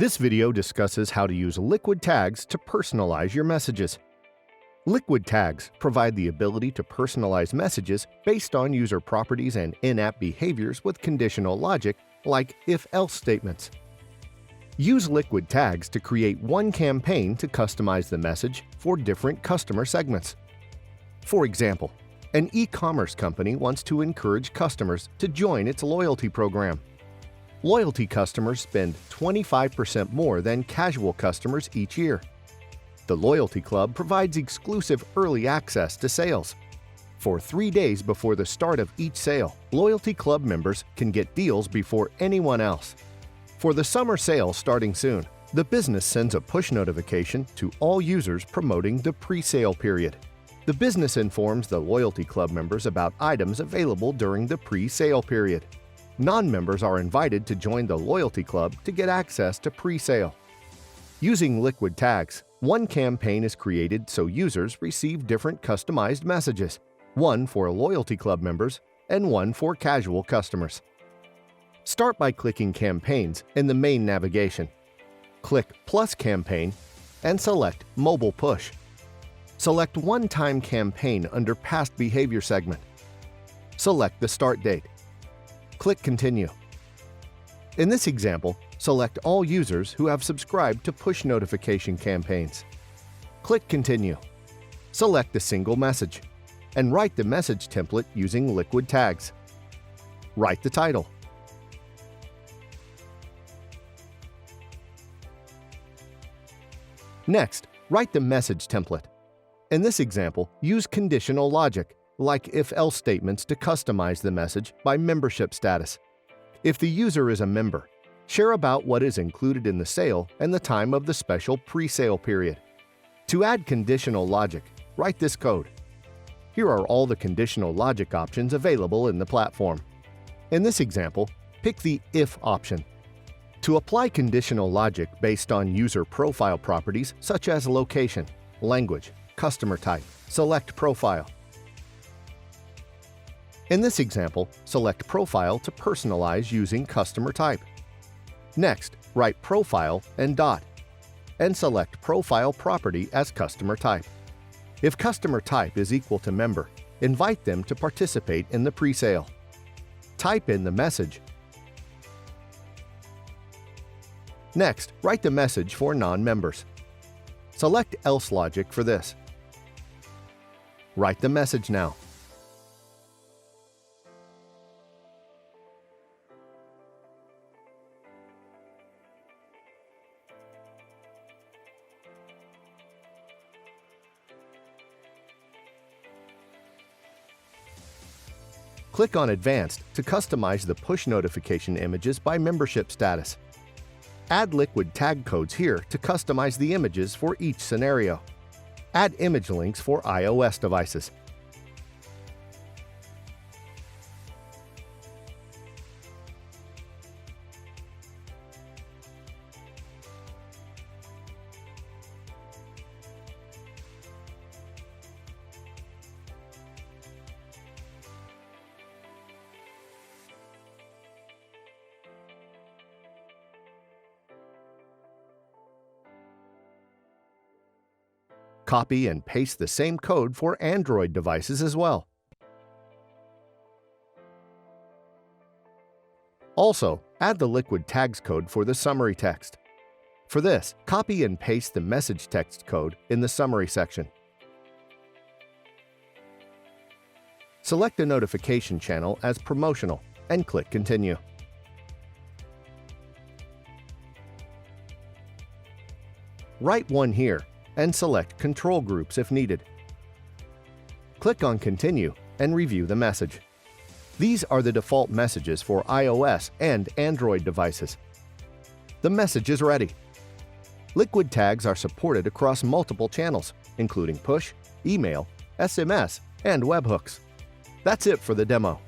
This video discusses how to use liquid tags to personalize your messages. Liquid tags provide the ability to personalize messages based on user properties and in-app behaviors with conditional logic like if-else statements. Use liquid tags to create one campaign to customize the message for different customer segments. For example, an e-commerce company wants to encourage customers to join its loyalty program. Loyalty customers spend 25% more than casual customers each year. The Loyalty Club provides exclusive early access to sales. For 3 days before the start of each sale, Loyalty Club members can get deals before anyone else. For the summer sale starting soon, the business sends a push notification to all users promoting the pre-sale period. The business informs the Loyalty Club members about items available during the pre-sale period. Non-members are invited to join the Loyalty Club to get access to pre-sale. Using liquid tags, one campaign is created so users receive different customized messages, one for Loyalty Club members and one for casual customers. Start by clicking Campaigns in the main navigation. Click Plus Campaign and select Mobile Push. Select One-Time Campaign under Past Behavior segment. Select the start date. Click Continue. In this example, select all users who have subscribed to push notification campaigns. Click Continue. Select a single message and write the message template using liquid tags. Write the title. Next, write the message template. In this example, use conditional logic, like if-else statements to customize the message by membership status. If the user is a member, share about what is included in the sale and the time of the special pre-sale period. To add conditional logic, write this code. Here are all the conditional logic options available in the platform. In this example, pick the if option. To apply conditional logic based on user profile properties such as location, language, customer type, select profile. In this example, select Profile to personalize using customer type. Next, write Profile and dot, and select Profile property as customer type. If customer type is equal to member, invite them to participate in the pre-sale. Type in the message. Next, write the message for non-members. Select Else logic for this. Write the message now. Click on Advanced to customize the push notification images by membership status. Add liquid tag codes here to customize the images for each scenario. Add image links for iOS devices. Copy and paste the same code for Android devices as well. Also, add the liquid tags code for the summary text. For this, copy and paste the message text code in the summary section. Select the notification channel as promotional and click Continue. Write one here and select control groups if needed. Click on Continue and review the message. These are the default messages for iOS and Android devices. The message is ready. Liquid tags are supported across multiple channels, including push, email, SMS, and webhooks. That's it for the demo.